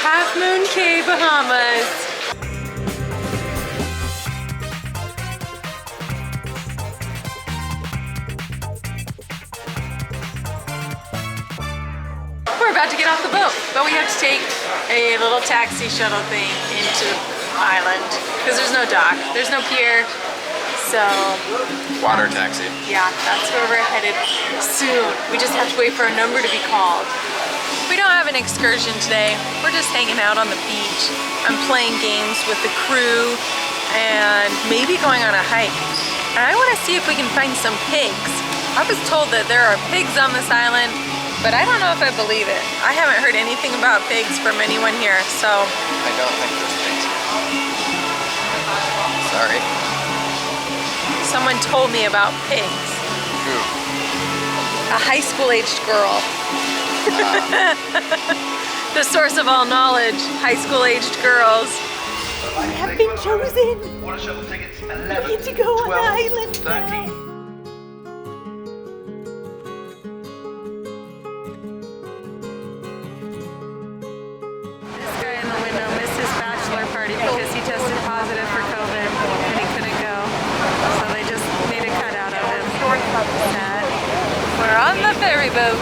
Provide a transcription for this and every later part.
Half-Moon Cay, Bahamas. We're about to get off the boat, but we have to take a little taxi shuttle thing into the island because there's no dock, there's no pier, so... Water taxi. Yeah, that's where we're headed soon. We just have to wait for a number to be called. We don't have an excursion today. We're just hanging out on the beach. I'm playing games with the crew and maybe going on a hike. And I want to see if we can find some pigs. I was told that there are pigs on this island, but I don't know if I believe it. I haven't heard anything about pigs from anyone here, so... I don't think there's pigs. Sorry. Someone told me about pigs. Who? A high school-aged girl. The source of all knowledge, high school-aged girls. We have been chosen. We need to go on the island now. This guy in the window missed his bachelor party because he tested positive for COVID and he couldn't go. So they just made a cutout of him. Sad. We're on the ferry boat.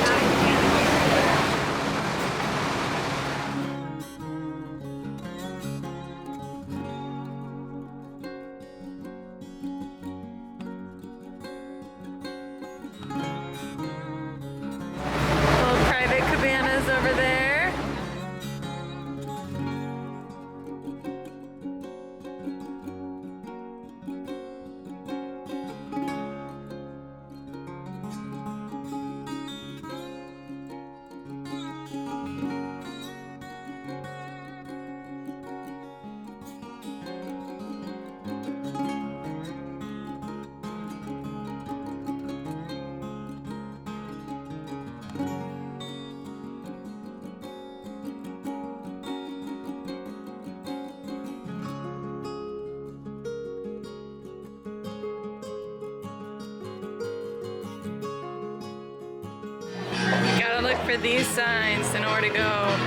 Over there. Look for these signs in order to go.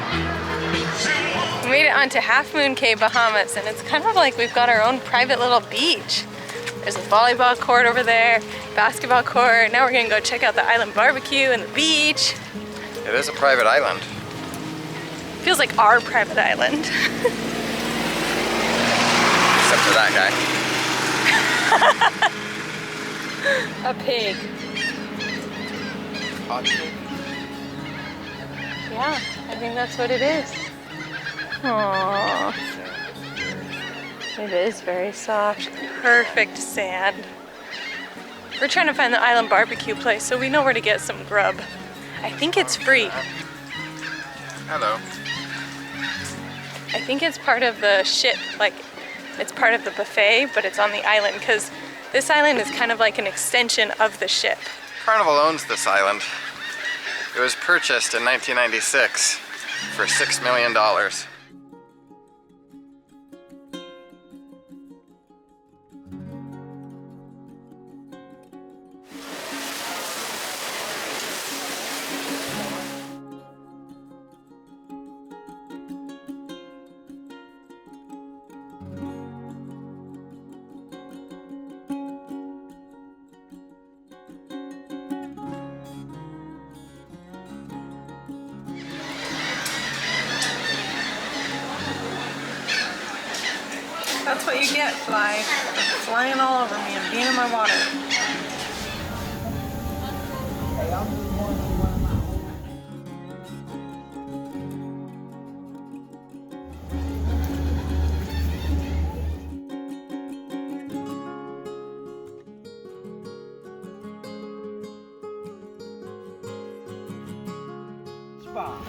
We made it onto Half-Moon Cay, Bahamas, and it's kind of like we've got our own private little beach. There's a volleyball court over there, basketball court. Now we're gonna go check out the island barbecue and the beach. It is a private island. Feels like our private island. Except for that guy. A pig. Hot pig. Yeah, I think that's what it is. Aww. It is very soft. Perfect sand. We're trying to find the island barbecue place so we know where to get some grub. I think it's free. Hello. I think it's part of the ship, like it's part of the buffet, but it's on the island because this island is kind of like an extension of the ship. Carnival owns this island. It was purchased in 1996 for $6 million. That's what you get, fly. Flying all over me and being in my water.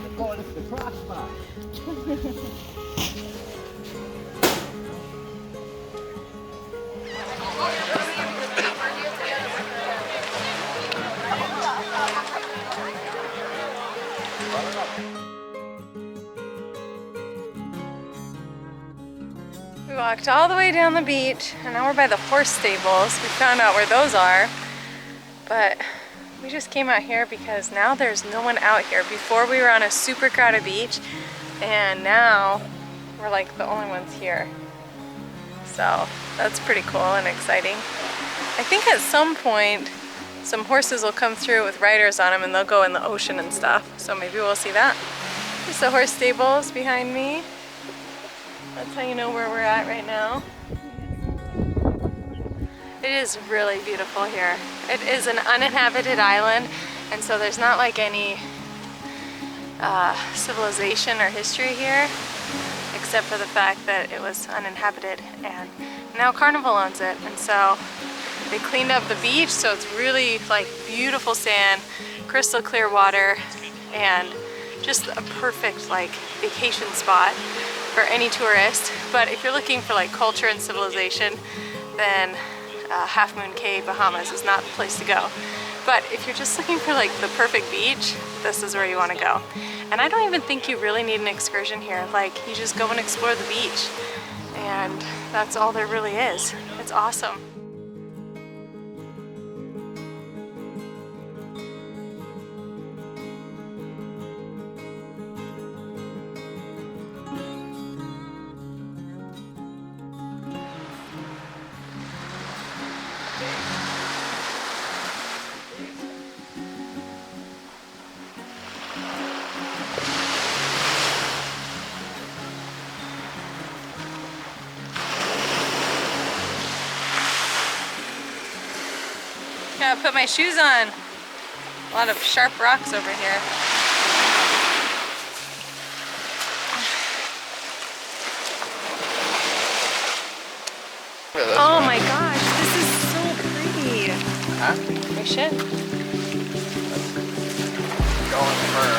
They call it the crossbar. We walked all the way down the beach and now we're by the horse stables. We found out where those are, but we just came out here because now there's no one out here. Before we were on a super crowded beach and now we're like the only ones here. So that's pretty cool and exciting. I think at some point some horses will come through with riders on them and they'll go in the ocean and stuff. So maybe we'll see that. There's the horse stables behind me. That's how you know where we're at right now. It is really beautiful here. It is an uninhabited island, and so there's not like any civilization or history here, except for the fact that it was uninhabited, and now Carnival owns it. And so they cleaned up the beach, so it's really like beautiful sand, crystal clear water, and just a perfect like vacation spot for any tourist. But if you're looking for like culture and civilization, then Half-Moon Cay, Bahamas is not the place to go. But if you're just looking for like the perfect beach, this is where you want to go. And I don't even think you really need an excursion here. Like, you just go and explore the beach, and that's all there really is. It's awesome. Gotta put my shoes on. A lot of sharp rocks over here. Oh my gosh, this is so pretty. Huh? We should. Going for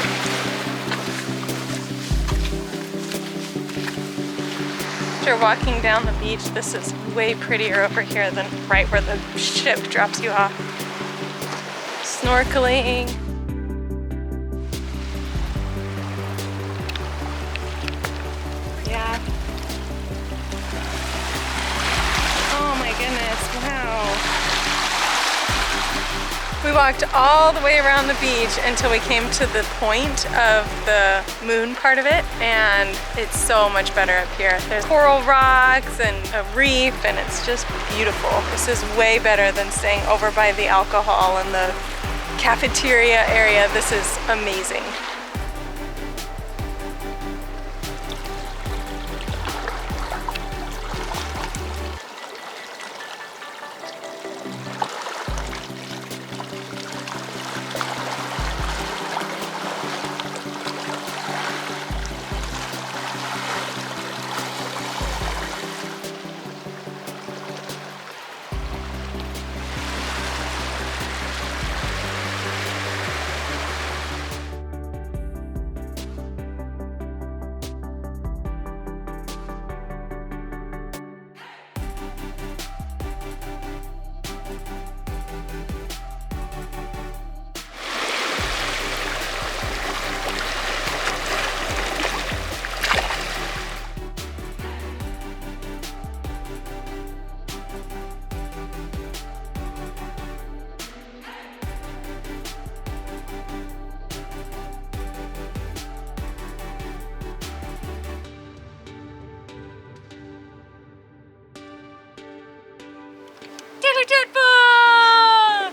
After walking down the beach, this is way prettier over here than right where the ship drops you off. Snorkeling. Yeah. Oh my goodness, wow. We walked all the way around the beach until we came to the point of the moon part of it, and it's so much better up here. There's coral rocks and a reef, and it's just beautiful. This is way better than staying over by the alcohol and the cafeteria area. This is amazing.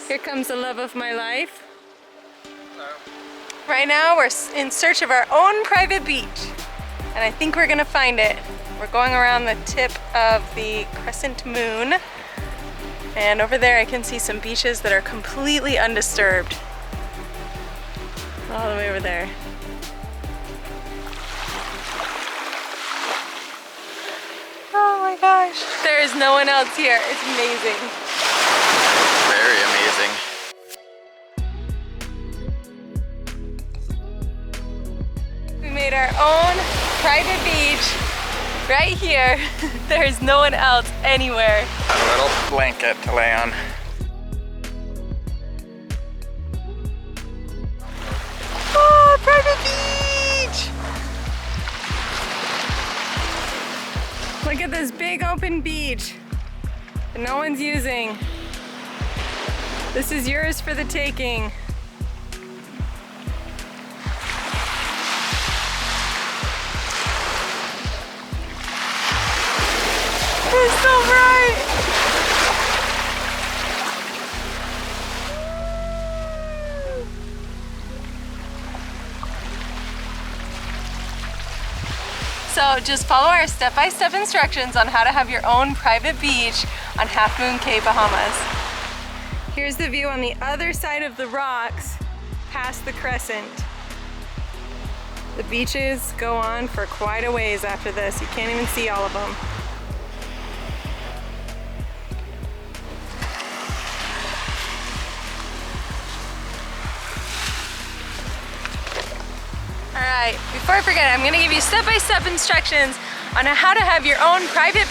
Here comes the love of my life. Hello. Right now we're in search of our own private beach, and I think we're gonna find it. We're going around the tip of the crescent moon, and over there I can see some beaches that are completely undisturbed. All the way over there. Oh my gosh, there is no one else here. It's amazing. Very amazing. We made our own private beach right here. There's no one else anywhere. A little blanket to lay on. Oh, private beach! Look at this big open beach that no one's using. This is yours for the taking. It's so bright. So just follow our step-by-step instructions on how to have your own private beach on Half-Moon Cay, Bahamas. Here's the view on the other side of the rocks past the crescent. The beaches go on for quite a ways after this. You can't even see all of them. Alright, before I forget, I'm going to give you step-by-step instructions on how to have your own private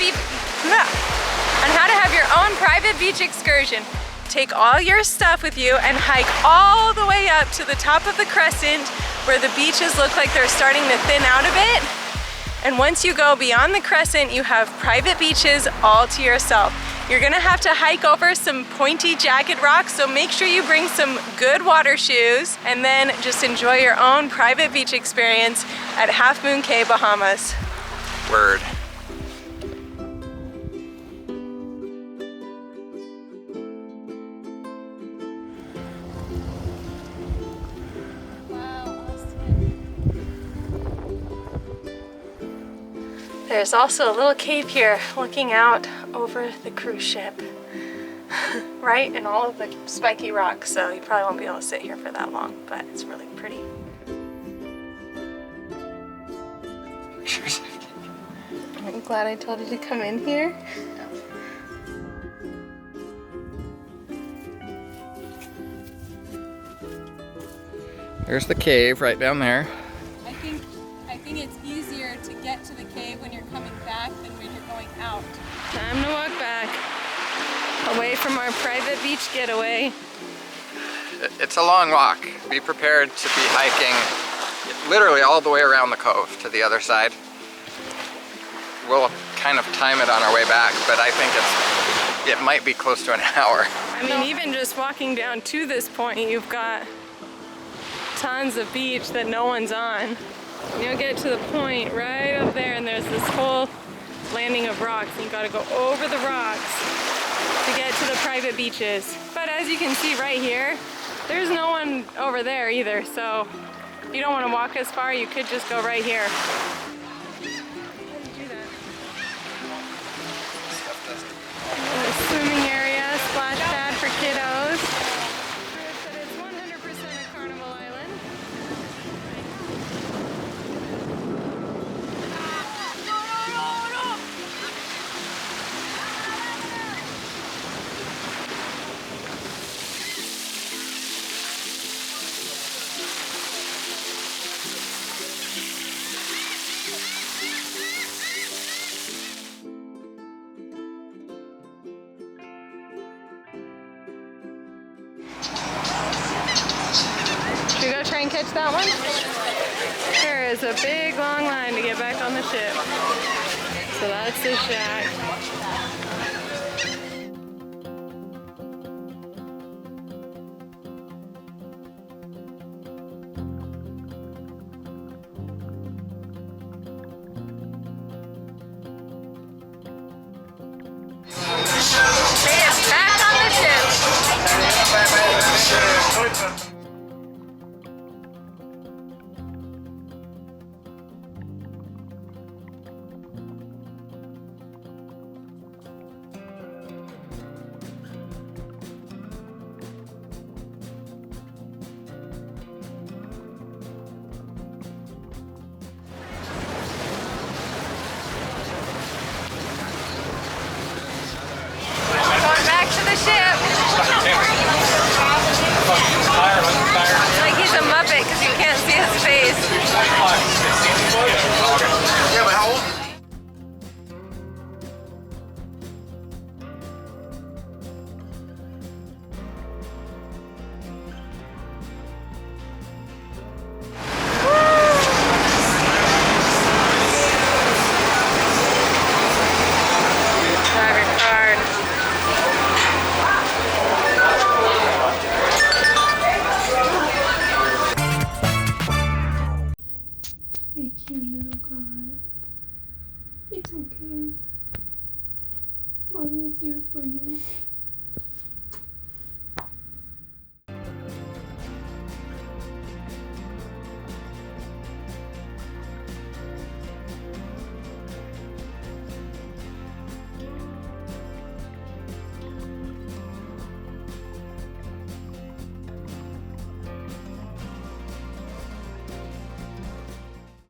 beach excursion. Take all your stuff with you and hike all the way up to the top of the crescent where the beaches look like they're starting to thin out a bit. And once you go beyond the crescent, you have private beaches all to yourself. You're gonna have to hike over some pointy, jagged rocks, so make sure you bring some good water shoes and then just enjoy your own private beach experience at Half-Moon Cay, Bahamas. Word. There's also a little cave here looking out over the cruise ship. Right? And all of the spiky rocks, so you probably won't be able to sit here for that long, but it's really pretty. I'm glad I told you to come in here. There's the cave right down there. I think it's easier to get to the cave when you're coming back than when you're going out. Time to walk back, away from our private beach getaway. It's a long walk. Be prepared to be hiking literally all the way around the cove to the other side. We'll kind of time it on our way back, but I think it might be close to an hour. I mean, even just walking down to this point, you've got tons of beach that no one's on. You'll get to the point right up there and there's this whole landing of rocks and you gotta go over the rocks to get to the private beaches. But as you can see right here, there's no one over there either, so if you don't want to walk as far, you could just go right here. A swimming area, splash pad for kiddos. But it's 100% a carnival island. Should we go try and catch that one? There is a big long line to get back on the ship. So that's the shack. It's back on the ship. Going back to the ship. It's like he's a Muppet because you can't see his face. Yeah, but how old? Drive your card. Hey, cute little guy. It's okay. Mommy's here for you.